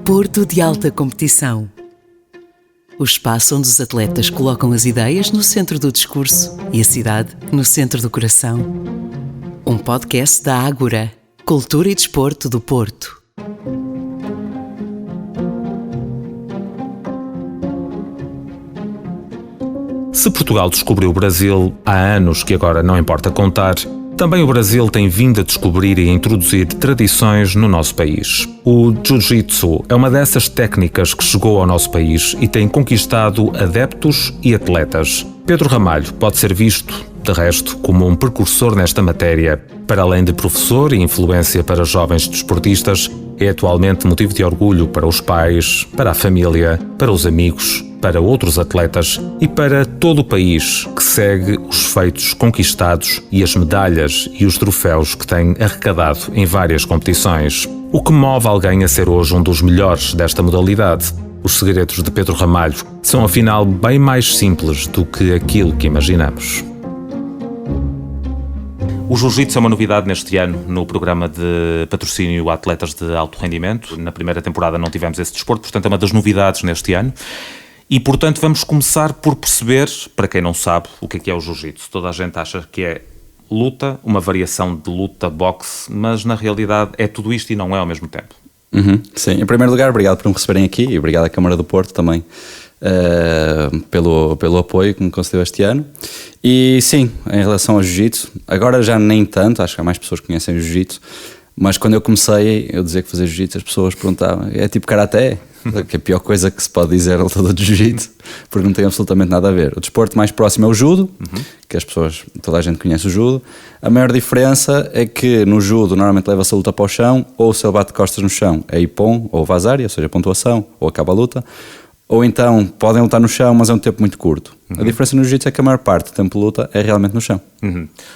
Porto de Alta Competição. O espaço onde os atletas colocam as ideias no centro do discurso e a cidade no centro do coração. Um podcast da Ágora, Cultura e Desporto do Porto. Se Portugal descobriu o Brasil há anos que agora não importa contar, também o Brasil tem vindo a descobrir e a introduzir tradições no nosso país. O Jiu-Jitsu é uma dessas técnicas que chegou ao nosso país e tem conquistado adeptos e atletas. Pedro Ramalho pode ser visto, de resto, como um precursor nesta matéria. Para além de professor e influência para jovens desportistas, é atualmente motivo de orgulho para os pais, para a família, para os amigos, para outros atletas e para todo o país que segue os feitos conquistados e as medalhas e os troféus que tem arrecadado em várias competições. O que move alguém a ser hoje um dos melhores desta modalidade? Os segredos de Pedro Ramalho são afinal bem mais simples do que aquilo que imaginamos. O Jiu-Jitsu é uma novidade neste ano no programa de patrocínio a atletas de alto rendimento. Na primeira temporada não tivemos esse desporto, portanto é uma das novidades neste ano. E, portanto, vamos começar por perceber, para quem não sabe, o que é o Jiu-Jitsu. Toda a gente acha que é luta, uma variação de luta, boxe, mas na realidade é tudo isto e não é ao mesmo tempo. Sim, em primeiro lugar, obrigado por me receberem aqui e obrigado à Câmara do Porto também pelo apoio que me concedeu este ano. E sim, em relação ao Jiu-Jitsu, agora já nem tanto, acho que há mais pessoas que conhecem o Jiu-Jitsu, mas quando eu comecei, eu dizia que fazer Jiu-Jitsu, as pessoas perguntavam, é tipo Karaté? Que é a pior coisa que se pode dizer ao lutador de Jiu-Jitsu, porque não tem absolutamente nada a ver. O desporto mais próximo é o judo, que as pessoas, toda a gente conhece o judo. A maior diferença é que no judo normalmente leva-se a luta para o chão, ou se ele bate de costas no chão é ippon ou vazari, ou seja, pontuação, ou acaba a luta. Ou então podem lutar no chão, mas é um tempo muito curto. A diferença no jiu-jitsu é que a maior parte do tempo de luta é realmente no chão.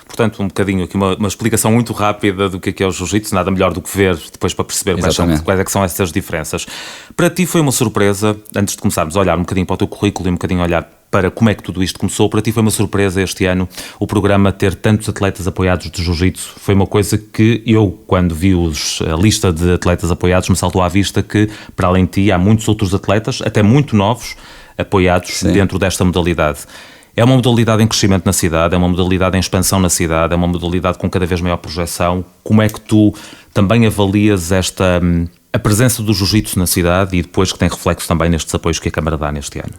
Portanto, um bocadinho aqui, uma explicação muito rápida do que é o jiu-jitsu, nada melhor do que ver depois para perceber quais é que são essas diferenças. Para ti foi uma surpresa, antes de começarmos a olhar um bocadinho para o teu currículo e um bocadinho a olhar para como é que tudo isto começou, para ti foi uma surpresa este ano o programa ter tantos atletas apoiados de jiu-jitsu? Foi uma coisa que eu, quando vi a lista de atletas apoiados, me saltou à vista que, para além de ti, há muitos outros atletas, até muito novos, apoiados dentro desta modalidade. É uma modalidade em crescimento na cidade, é uma modalidade em expansão na cidade, é uma modalidade com cada vez maior projeção. Como é que tu também avalias a presença do jiu-jitsu na cidade e depois que tem reflexo também nestes apoios que a Câmara dá neste ano?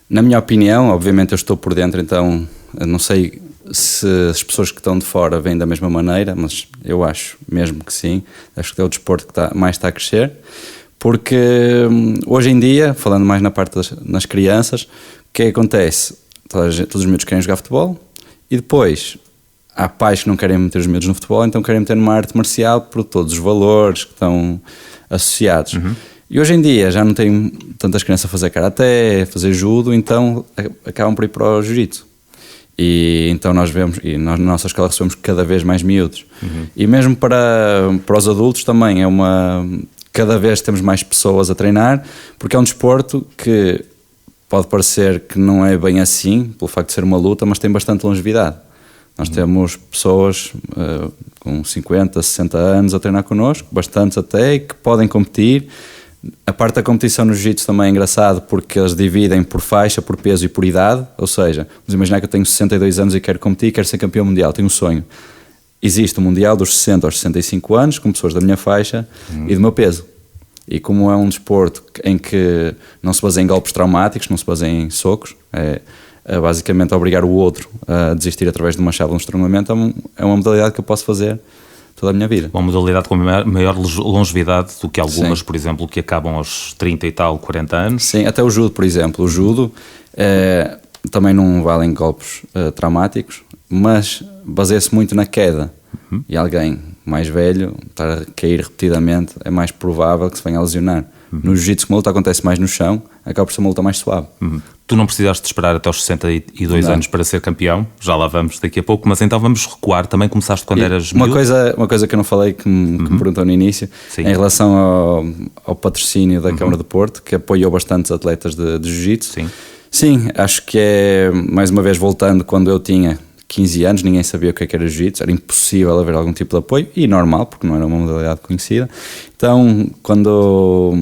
Na minha opinião, obviamente eu estou por dentro, então não sei se as pessoas que estão de fora veem da mesma maneira, mas eu acho mesmo que sim. Acho que é o desporto que mais está a crescer, porque hoje em dia, falando mais na parte das crianças, o que acontece? Todos os miúdos querem jogar futebol e depois há pais que não querem meter os miúdos no futebol, então querem meter numa arte marcial por todos os valores que estão associados. E hoje em dia já não tem tantas crianças a fazer karaté, a fazer judo, então acabam por ir para o jiu-jitsu. E então nós vemos, e nós na nossa escola recebemos cada vez mais miúdos. E mesmo para os adultos também cada vez temos mais pessoas a treinar, porque é um desporto que pode parecer que não é bem assim, pelo facto de ser uma luta, mas tem bastante longevidade. Nós temos pessoas com 50, 60 anos a treinar connosco, bastantes até, que podem competir. A parte da competição no jiu-jitsu também é engraçado porque eles dividem por faixa, por peso e por idade, ou seja, vamos imaginar que eu tenho 62 anos e quero competir, quero ser campeão mundial, tenho um sonho. Existe o mundial dos 60 aos 65 anos, com pessoas da minha faixa e do meu peso. E como é um desporto em que não se baseia em golpes traumáticos, não se baseia em socos, é basicamente obrigar o outro a desistir através de uma chave de um estrangulamento, é uma modalidade que eu posso fazer toda a minha vida. Uma modalidade com maior longevidade do que algumas, por exemplo, que acabam aos 30 e tal, 40 anos. Sim, até o judo, por exemplo. O judo também não valem golpes traumáticos, mas baseia-se muito na queda. E alguém mais velho, estar a cair repetidamente, é mais provável que se venha a lesionar. No jiu-jitsu, como a luta acontece mais no chão, acaba por ser uma luta mais suave. Tu não precisaste de esperar até aos 62 anos para ser campeão, já lá vamos daqui a pouco, mas então vamos recuar, também começaste quando eras miúdo. Uma coisa que eu não falei, que me perguntou no início, em relação ao patrocínio da Câmara de Porto, que apoiou bastante os atletas de jiu-jitsu. Sim, acho que é, mais uma vez voltando, quando eu tinha 15 anos, ninguém sabia o que era jiu-jitsu, era impossível haver algum tipo de apoio, e normal, porque não era uma modalidade conhecida. Então, quando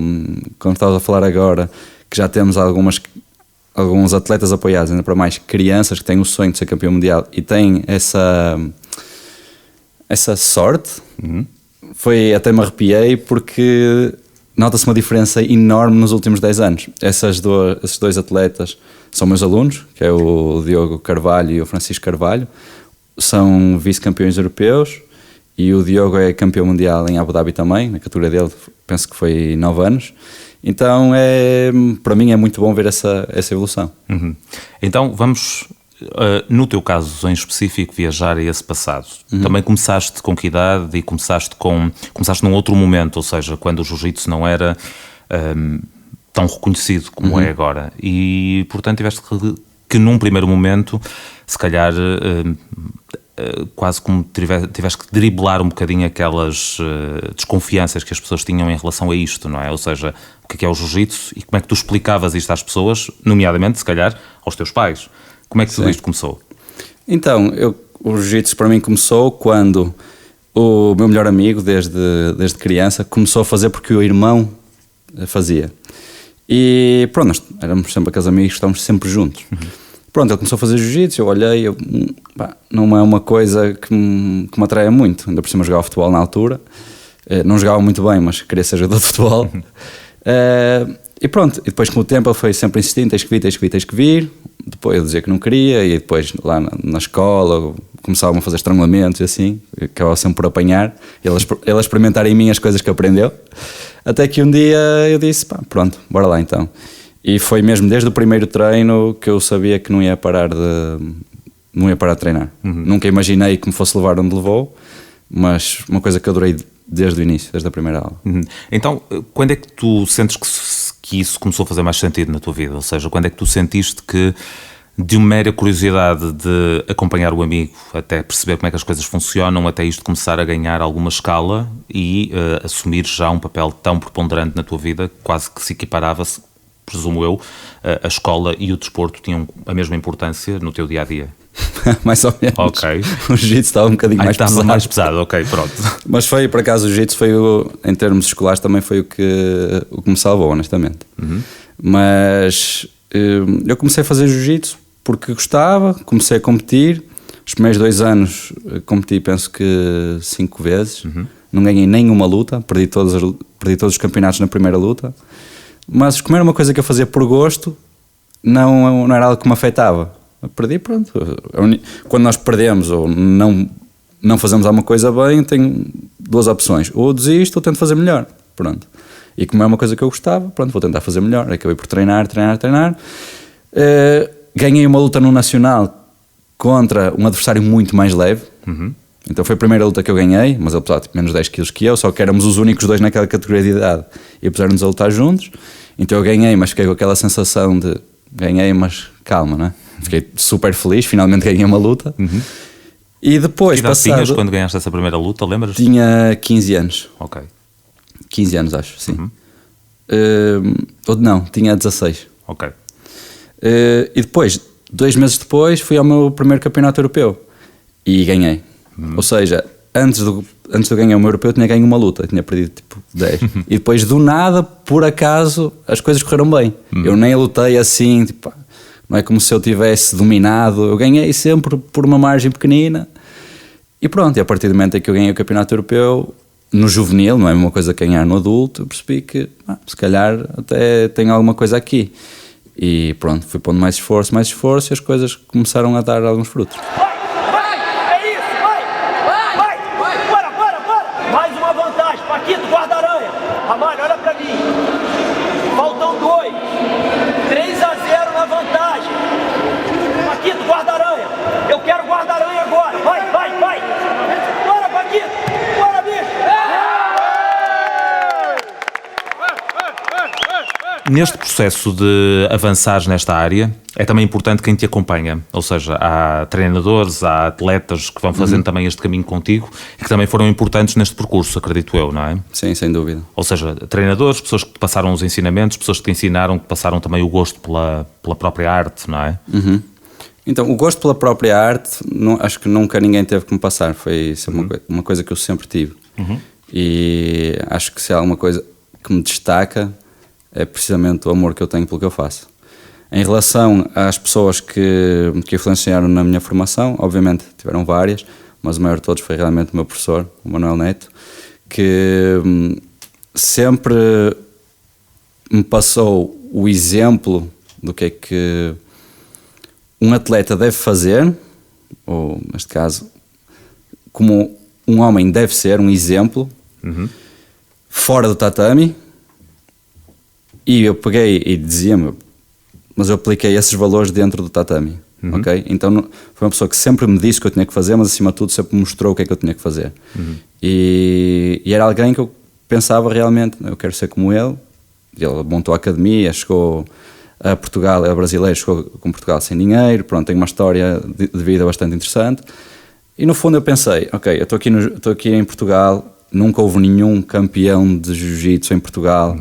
estás a falar agora que já temos alguns atletas apoiados, ainda para mais crianças que têm o sonho de ser campeão mundial e têm essa sorte, até me arrepiei, porque nota-se uma diferença enorme nos últimos 10 anos. Esses dois atletas são meus alunos, que é o Diogo Carvalho e o Francisco Carvalho, são vice-campeões europeus, e o Diogo é campeão mundial em Abu Dhabi também, na categoria dele, penso que foi 9 anos. Então, para mim é muito bom ver essa evolução. Então, vamos, no teu caso em específico, viajar a esse passado. Também começaste com que idade e começaste num outro momento, ou seja, quando o jiu-jitsu não era tão reconhecido como é agora. E, portanto, tiveste que num primeiro momento, se calhar, quase como tiveste que driblar um bocadinho aquelas desconfianças que as pessoas tinham em relação a isto, não é? Ou seja, o que é o jiu-jitsu e como é que tu explicavas isto às pessoas, nomeadamente, se calhar, aos teus pais. Como é que tudo isto começou? Então, o jiu-jitsu para mim começou quando o meu melhor amigo, desde criança, começou a fazer porque o irmão fazia. E pronto, nós éramos sempre aqueles amigos que estávamos sempre juntos. Pronto, ele começou a fazer jiu-jitsu, eu olhei, não é uma coisa que me atraia muito. Ainda por cima jogava futebol na altura, não jogava muito bem, mas queria ser jogador de futebol. E pronto, e depois com o tempo ele foi sempre insistindo, tens que vir. Depois eu dizia que não queria, e depois lá na escola começavam a fazer estrangulamentos e assim, acabava sempre por apanhar, ele a experimentar em mim as coisas que aprendeu. Até que um dia eu disse, pronto, bora lá então. E foi mesmo desde o primeiro treino que eu sabia que não ia parar de treinar. Nunca imaginei que me fosse levar onde levou, mas uma coisa que eu adorei desde o início, desde a primeira aula. Então, quando é que tu sentes que isso começou a fazer mais sentido na tua vida? Ou seja, quando é que tu sentiste que, de uma mera curiosidade de acompanhar o amigo até perceber como é que as coisas funcionam, até isto começar a ganhar alguma escala e assumir já um papel tão preponderante na tua vida, quase que se equiparava-se, presumo eu, a escola e o desporto tinham a mesma importância no teu dia-a-dia? Mais ou menos. Ok. O jiu-jitsu estava um bocadinho mais pesado. Estava mais pesado, ok, pronto. Mas foi, por acaso, o jiu-jitsu em termos escolares, também foi o que me salvou, honestamente. Mas eu comecei a fazer jiu-jitsu porque gostava, comecei a competir. Os primeiros 2 anos competi, penso que 5 vezes. Não ganhei nenhuma luta, perdi todos os campeonatos na primeira luta. Mas como era uma coisa que eu fazia por gosto, não era algo que me afetava. Eu perdi, pronto. Quando nós perdemos ou não fazemos alguma coisa bem, tenho 2 opções: ou desisto ou tento fazer melhor, pronto. E como é uma coisa que eu gostava, pronto, vou tentar fazer melhor. Acabei por treinar. Ganhei uma luta no Nacional contra um adversário muito mais leve. Então foi a primeira luta que eu ganhei, mas ele pesava menos 10 kg que eu, só que éramos os únicos 2 naquela categoria de idade e puseram-nos a lutar juntos. Então eu ganhei, mas fiquei com aquela sensação de ganhei, mas calma, não é? Fiquei super feliz, finalmente ganhei uma luta. E depois, que idade tinhas quando ganhaste essa primeira luta, lembras? Tinha 15 anos. Ok. 15 anos, acho, sim. Não, tinha 16. Ok. E depois, 2 meses depois, fui ao meu primeiro campeonato europeu e ganhei. Ou seja, antes de eu ganhar o meu europeu, eu tinha ganho uma luta, tinha perdido tipo 10. E depois, do nada, por acaso, as coisas correram bem. Eu nem lutei assim, tipo, não é como se eu tivesse dominado. Eu ganhei sempre por uma margem pequenina. E pronto, e a partir do momento em que eu ganhei o campeonato europeu, no juvenil, não é a mesma coisa que ganhar no adulto, eu percebi que se calhar até tem alguma coisa aqui. E pronto, fui pondo mais esforço e as coisas começaram a dar alguns frutos. Paquito, guarda-aranha. Ramalho, olha pra mim. Faltam 2. 3-0 na vantagem. Paquito, guarda-aranha. Eu quero guarda-aranha agora. Vai. Bora, Paquito. Bora, bicho. Neste processo de avançar nesta área, é também importante quem te acompanha, ou seja, há treinadores, há atletas que vão fazendo também este caminho contigo e que também foram importantes neste percurso, acredito eu, não é? Sim, sem dúvida. Ou seja, treinadores, pessoas que te passaram os ensinamentos, pessoas que te ensinaram, que passaram também o gosto pela própria arte, não é? Então, o gosto pela própria arte, acho que nunca ninguém teve que me passar. Foi uma coisa que eu sempre tive. E acho que se há alguma coisa que me destaca é precisamente o amor que eu tenho pelo que eu faço. Em relação às pessoas que influenciaram na minha formação, obviamente tiveram várias, mas o maior de todos foi realmente o meu professor, o Manuel Neto, que sempre me passou o exemplo do que é que um atleta deve fazer, ou neste caso, como um homem deve ser, um exemplo, fora do tatame. E eu peguei e dizia-me, mas eu apliquei esses valores dentro do tatame, ok? Então foi uma pessoa que sempre me disse o que eu tinha que fazer, mas acima de tudo sempre me mostrou o que é que eu tinha que fazer. E era alguém que eu pensava realmente, eu quero ser como ele. Ele montou a academia, chegou a Portugal, é brasileiro, chegou com Portugal sem dinheiro, pronto, tem uma história de vida bastante interessante. E no fundo eu pensei, ok, eu estou aqui em Portugal, nunca houve nenhum campeão de jiu-jitsu em Portugal.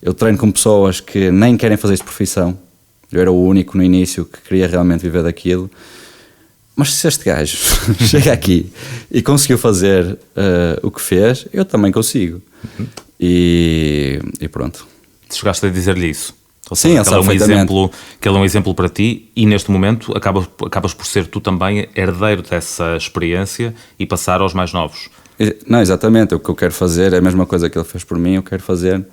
Eu treino com pessoas que nem querem fazer isso de profissão. Eu era o único no início que queria realmente viver daquilo. Mas se este gajo chega aqui e conseguiu fazer o que fez, eu também consigo. E pronto. Chegaste a dizer-lhe isso? Ou Sim, seja, ele sabe perfeitamente. que ele é um exemplo para ti e neste momento acabas por ser tu também herdeiro dessa experiência e passar aos mais novos. Não, exatamente. O que eu quero fazer é a mesma coisa que ele fez por mim, eu quero fazer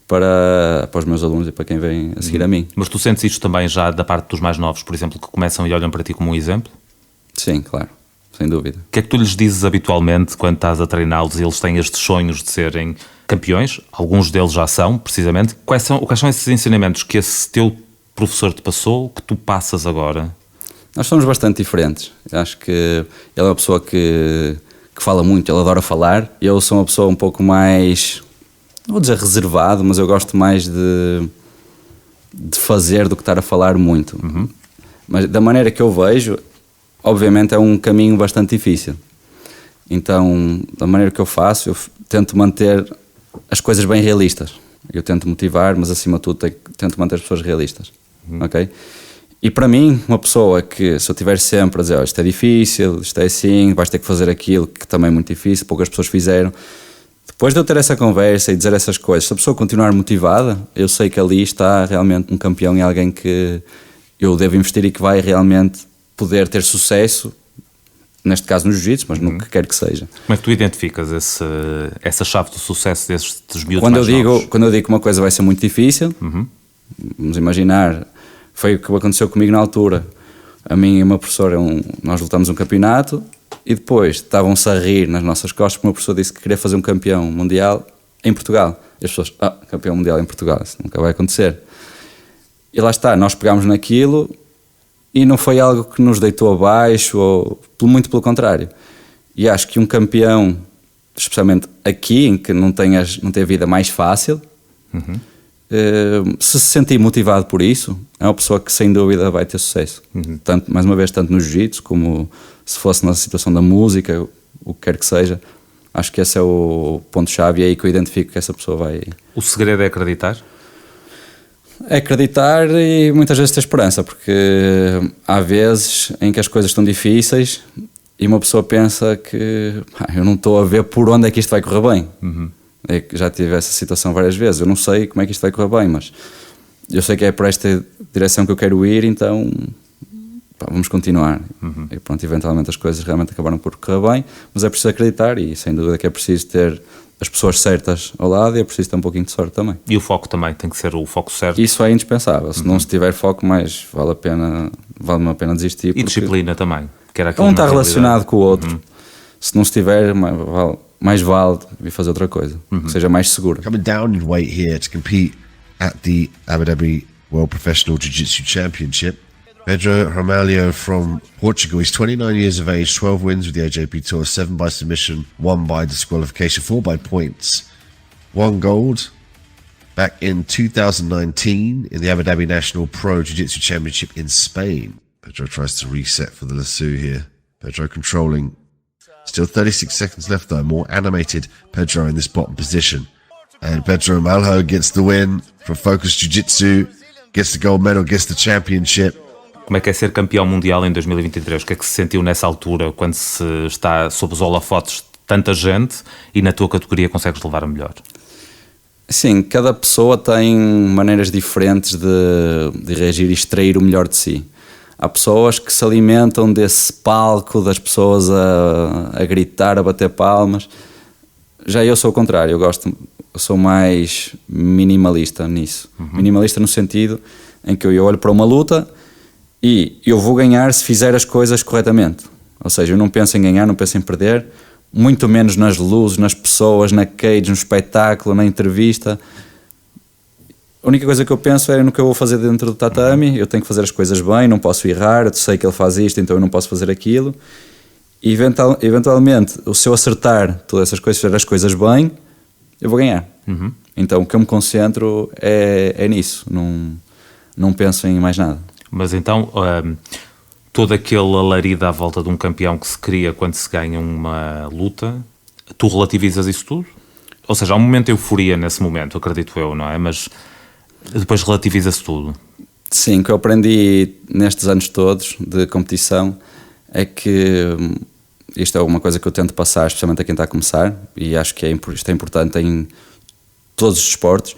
para os meus alunos e para quem vem a seguir a mim. Mas tu sentes isto também já da parte dos mais novos, por exemplo, que começam e olham para ti como um exemplo? Sim, claro, sem dúvida. O que é que tu lhes dizes habitualmente quando estás a treiná-los e eles têm estes sonhos de serem campeões? Alguns deles já são, precisamente. Quais são esses ensinamentos que esse teu professor te passou, que tu passas agora? Nós somos bastante diferentes. Eu acho que ele é uma pessoa que fala muito, ele adora falar. Eu sou uma pessoa um pouco mais, não vou dizer reservado, mas eu gosto mais de fazer do que estar a falar muito. Mas da maneira que eu vejo, obviamente é um caminho bastante difícil. Então, da maneira que eu faço, eu tento manter as coisas bem realistas. Eu tento motivar, mas acima de tudo tento manter as pessoas realistas. Ok? E para mim, uma pessoa que, se eu estiver sempre a dizer, isto é difícil, isto é assim, vais ter que fazer aquilo que também é muito difícil, poucas pessoas fizeram. Depois de eu ter essa conversa e dizer essas coisas, se a pessoa continuar motivada, eu sei que ali está realmente um campeão e alguém que eu devo investir e que vai realmente poder ter sucesso, neste caso no jiu-jitsu, mas no que quer que seja. Como é que tu identificas essa chave do sucesso destes miúdos mais novos? Quando eu digo que uma coisa vai ser muito difícil, vamos imaginar, foi o que aconteceu comigo na altura. A mim e o meu professor, nós lutamos um campeonato e depois estavam-se a rir nas nossas costas porque o meu professor disse que queria fazer um campeão mundial em Portugal. E as pessoas, campeão mundial em Portugal, isso nunca vai acontecer. E lá está, nós pegámos naquilo e não foi algo que nos deitou abaixo, ou muito pelo contrário. E acho que um campeão, especialmente aqui, em que não tem a vida mais fácil, se sentir motivado por isso, é uma pessoa que sem dúvida vai ter sucesso. Tanto, mais uma vez, tanto no jiu-jitsu como se fosse na situação da música, o que quer que seja. Acho que esse é o ponto-chave e é aí que eu identifico que essa pessoa vai... O segredo é acreditar? É acreditar e muitas vezes ter esperança, porque há vezes em que as coisas estão difíceis e uma pessoa pensa que eu não estou a ver por onde é que isto vai correr bem. É que já tive essa situação várias vezes, eu não sei como é que isto vai correr bem, mas eu sei que é por esta direção que eu quero ir, então vamos continuar. E pronto, eventualmente as coisas realmente acabaram por correr bem, mas é preciso acreditar e sem dúvida que é preciso ter as pessoas certas ao lado e é preciso ter um pouquinho de sorte também. E o foco também, tem que ser o foco certo. Isso é indispensável, se não se tiver foco, mais vale-me a pena desistir. E disciplina também. Que era um está relacionado com o outro. Se não se tiver, mais vale vir fazer outra coisa, que seja mais seguro. Coming down in weight here to compete at the Abu Dhabi World Professional Jiu-Jitsu Championship, Pedro Ramalho from Portugal. He's 29 years of age, 12 wins with the AJP Tour, 7 by submission, 1 by disqualification, 4 by points. 1 gold back in 2019 in the Abu Dhabi National Pro Jiu-Jitsu Championship in Spain. Pedro tries to reset for the lasso here. Pedro controlling. Still 36 seconds left though. More animated Pedro in this bottom position. And Pedro Ramalho gets the win from Focus Jiu-Jitsu, gets the gold medal, gets the championship. Como é que é ser campeão mundial em 2023? O que é que se sentiu nessa altura, quando se está sob os holofotes de tanta gente e na tua categoria consegues levar a melhor? Sim, cada pessoa tem maneiras diferentes de reagir e extrair o melhor de si. Há pessoas que se alimentam desse palco, das pessoas a gritar, a bater palmas. Já eu sou o contrário, eu sou mais minimalista nisso. Minimalista no sentido em que eu olho para uma luta e eu vou ganhar se fizer as coisas corretamente. Ou seja, eu não penso em ganhar, não penso em perder, muito menos nas luzes, nas pessoas, na cage, no espetáculo, na entrevista. A única coisa que eu penso é no que eu vou fazer dentro do tatame. Eu tenho que fazer as coisas bem, não posso errar, eu sei que ele faz isto, então eu não posso fazer aquilo. E eventualmente, se eu acertar todas essas coisas, fizer as coisas bem, eu vou ganhar. Então o que eu me concentro é nisso, não penso em mais nada. Mas então, todo aquele alarido à volta de um campeão que se cria quando se ganha uma luta, tu relativizas isso tudo? Ou seja, há um momento de euforia nesse momento, acredito eu, não é? Mas depois relativiza-se tudo. Sim, o que eu aprendi nestes anos todos de competição é que isto é uma coisa que eu tento passar, especialmente a quem está a começar, e acho que isto é importante em todos os desportos,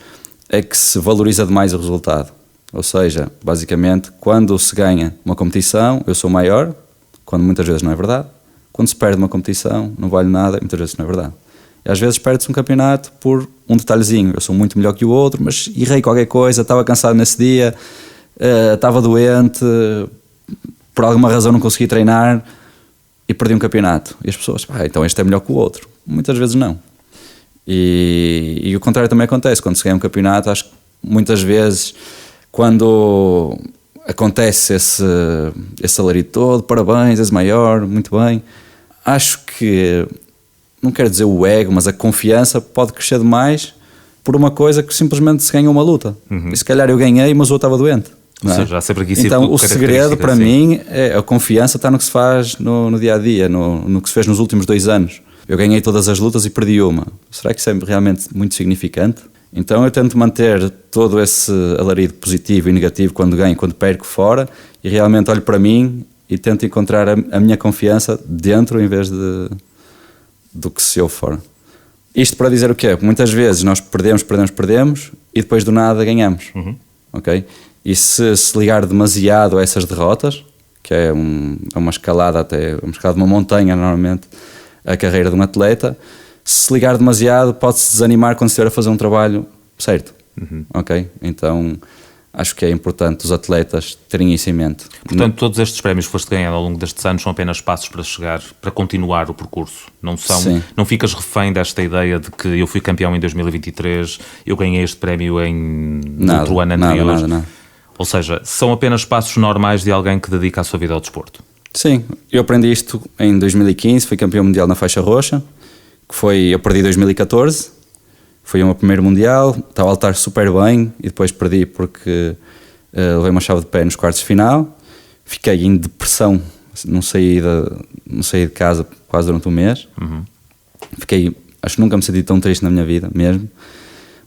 é que se valoriza demais o resultado. Ou seja, basicamente, quando se ganha uma competição, eu sou maior, quando muitas vezes não é verdade. Quando se perde uma competição, não vale nada, muitas vezes não é verdade. E às vezes perde-se um campeonato por um detalhezinho. Eu sou muito melhor que o outro, mas errei qualquer coisa, estava cansado nesse dia, estava doente, por alguma razão não consegui treinar e perdi um campeonato. E as pessoas, então este é melhor que o outro. Muitas vezes não. E o contrário também acontece. Quando se ganha um campeonato, acho que muitas vezes, quando acontece esse alarido todo, parabéns, és maior, muito bem. Acho que, não quero dizer o ego, mas a confiança pode crescer demais por uma coisa que simplesmente se ganha uma luta. E se calhar eu ganhei, mas o outro estava doente. Ou seja, há sempre aqui então o segredo para mim é a confiança está no que se faz no dia a dia, no que se fez nos últimos 2 anos. Eu ganhei todas as lutas e perdi uma. Será que isso é realmente muito significante? Então eu tento manter todo esse alarido positivo e negativo quando ganho, quando perco fora, e realmente olho para mim e tento encontrar a minha confiança dentro em vez do que se eu fora. Isto para dizer o quê? Muitas vezes nós perdemos e depois do nada ganhamos. Okay? E se ligar demasiado a essas derrotas, que é uma escalada de uma montanha normalmente, a carreira de um atleta, se ligar demasiado pode-se desanimar quando estiver a fazer um trabalho certo. Ok? Então acho que é importante os atletas terem isso em mente. Portanto, todos estes prémios que foste ganhando ao longo destes anos são apenas passos para continuar o percurso. Não ficas refém desta ideia de que eu fui campeão em 2023, eu ganhei este prémio no outro ano anterior. Nada. Ou seja, são apenas passos normais de alguém que dedica a sua vida ao desporto. Sim, eu aprendi isto em 2015, fui campeão mundial na faixa roxa, eu perdi em 2014, foi o meu primeiro mundial, estava a lutar super bem e depois perdi porque levei uma chave de pé nos quartos de final, fiquei em depressão, não saí de casa quase durante um mês, acho que nunca me senti tão triste na minha vida mesmo,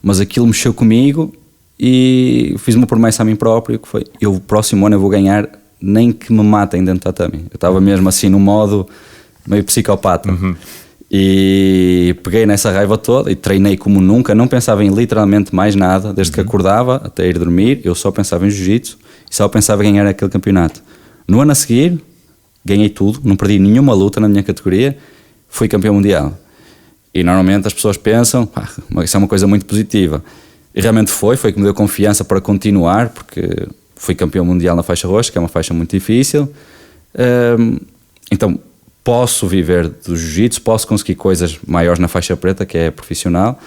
mas aquilo mexeu comigo e fiz uma promessa a mim próprio que foi, o próximo ano eu vou ganhar nem que me matem dentro do tatame. Eu estava mesmo assim no modo meio psicopata. E peguei nessa raiva toda e treinei como nunca, não pensava em literalmente mais nada, desde que acordava até ir dormir, eu só pensava em jiu-jitsu e só pensava em ganhar aquele campeonato. No ano a seguir, ganhei tudo, não perdi nenhuma luta na minha categoria, fui campeão mundial. E normalmente as pessoas pensam, isso é uma coisa muito positiva. E realmente foi que me deu confiança para continuar, porque fui campeão mundial na faixa roxa, que é uma faixa muito difícil. Então, posso viver do jiu-jitsu, posso conseguir coisas maiores na faixa preta, que é profissional,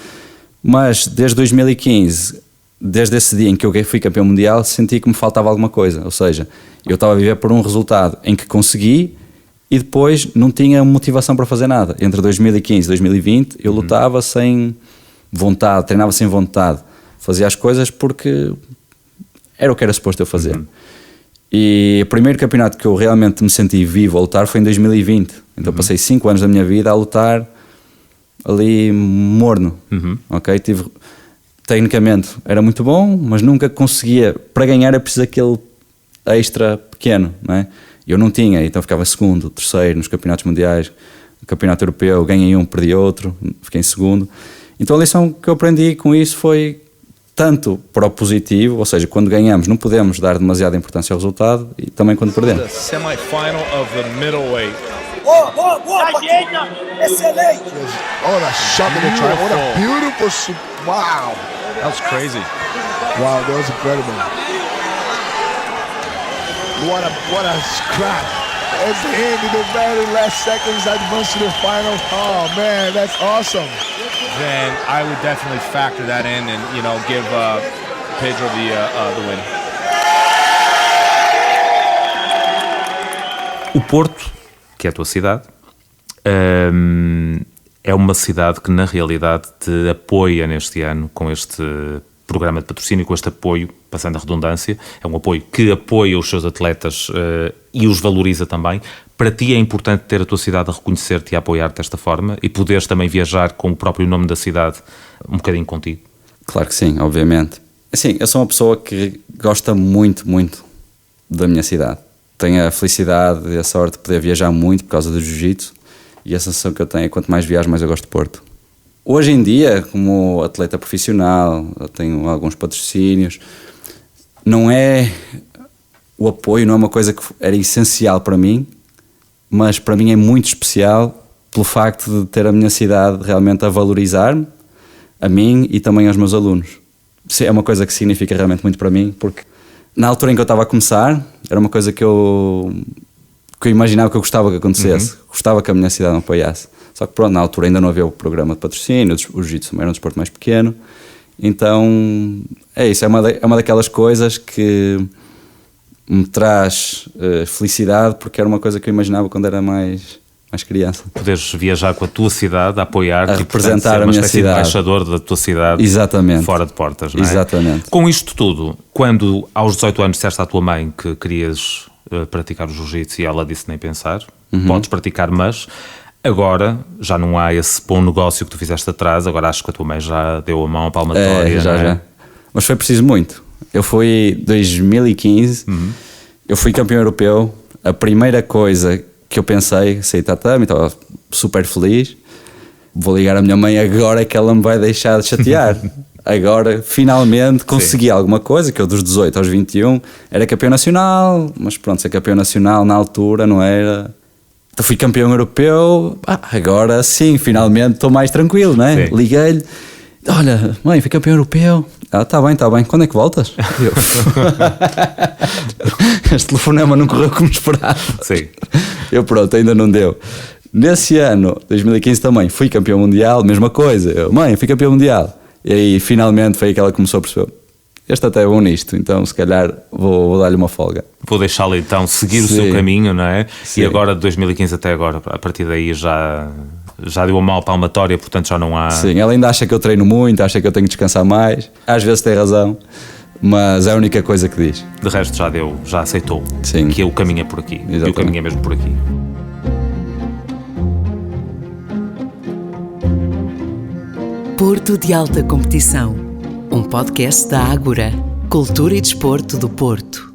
mas desde 2015, desde esse dia em que eu fui campeão mundial, senti que me faltava alguma coisa. Ou seja, eu estava a viver por um resultado em que consegui e depois não tinha motivação para fazer nada. Entre 2015 e 2020, eu lutava sem vontade, treinava sem vontade, fazia as coisas porque era o que era suposto eu fazer. E o primeiro campeonato que eu realmente me senti vivo a lutar foi em 2020. Então passei 5 anos da minha vida a lutar ali morno. Ok? tecnicamente era muito bom, mas nunca conseguia. Para ganhar é preciso aquele extra pequeno, não é? Eu não tinha, então ficava segundo, terceiro nos campeonatos mundiais, no campeonato europeu, ganhei um, perdi outro, fiquei em segundo. Então a lição que eu aprendi com isso foi tanto para o positivo, ou seja, quando ganhamos não podemos dar demasiada importância ao resultado, e também quando perdemos. Semi-final of the middleweight. Boa, ajeita, excelente. Oh, that shot in the triangle. What a beautiful, wow. That was crazy. Wow, that was incredible. What a scrap. It's the end in the very last seconds, advance to the final. Oh man, that's awesome. Then I would definitely factor that in and, give Pedro the win. O Porto, que é a tua cidade, é uma cidade que na realidade te apoia neste ano com este programa de patrocínio, com este apoio, passando a redundância, é um apoio que apoia os seus atletas e os valoriza também. Para ti é importante ter a tua cidade a reconhecer-te e a apoiar-te desta forma e poderes também viajar com o próprio nome da cidade um bocadinho contigo? Claro que sim, obviamente. Assim, eu sou uma pessoa que gosta muito, muito da minha cidade. Tenho a felicidade e a sorte de poder viajar muito por causa do jiu-jitsu, e a sensação que eu tenho é que quanto mais viajo, mais eu gosto de Porto. Hoje em dia, como atleta profissional, eu tenho alguns patrocínios, o apoio não é uma coisa que era essencial para mim, mas para mim é muito especial pelo facto de ter a minha cidade realmente a valorizar-me, a mim e também aos meus alunos. É uma coisa que significa realmente muito para mim, porque na altura em que eu estava a começar, era uma coisa que eu imaginava que eu gostava que acontecesse, gostava que a minha cidade me apoiasse. Só que pronto, na altura ainda não havia o programa de patrocínio, o jiu-jitsu também era um desporto mais pequeno, então é isso, é uma daquelas coisas que me traz felicidade, porque era uma coisa que eu imaginava quando era mais criança. Poderes viajar com a tua cidade, a apoiar-te, a representar ser a minha cidade, embaixador da tua cidade. Exatamente. Fora de portas, não é? Exatamente. Com isto tudo, quando aos 18 anos disseste à tua mãe que querias praticar o jiu-jitsu e ela disse nem pensar, podes praticar, mas agora já não há esse bom negócio que tu fizeste atrás, agora acho que a tua mãe já deu a mão à palmatória. Já. Mas foi preciso muito. Eu fui em 2015, eu fui campeão europeu, a primeira coisa que eu pensei, saí tatame, estava super feliz, vou ligar à minha mãe agora é que ela me vai deixar de chatear. Agora, finalmente, consegui alguma coisa, que eu dos 18 aos 21 era campeão nacional, mas pronto, ser campeão nacional na altura não era... Então fui campeão europeu, agora sim, finalmente estou mais tranquilo, não é? Liguei-lhe, olha, mãe, fui campeão europeu. Está bem, quando é que voltas? Este telefonema não correu como esperava. Sim. Eu pronto, ainda não deu. Nesse ano, 2015 também, fui campeão mundial, mesma coisa. Mãe, fui campeão mundial. E aí finalmente foi que ela começou a perceber, este até é bom nisto, então se calhar vou dar-lhe uma folga. Vou deixá-la então seguir o seu caminho, não é? Sim. E agora de 2015 até agora, a partir daí já deu a mão palmatória, portanto já não há... Sim, ela ainda acha que eu treino muito, acha que eu tenho que descansar mais, às vezes tem razão, mas é a única coisa que diz. De resto já aceitou. Sim. Que o caminho é por aqui. Exatamente. E o caminho é mesmo por aqui. Porto de Alta Competição, um podcast da Ágora, Cultura e Desporto do Porto.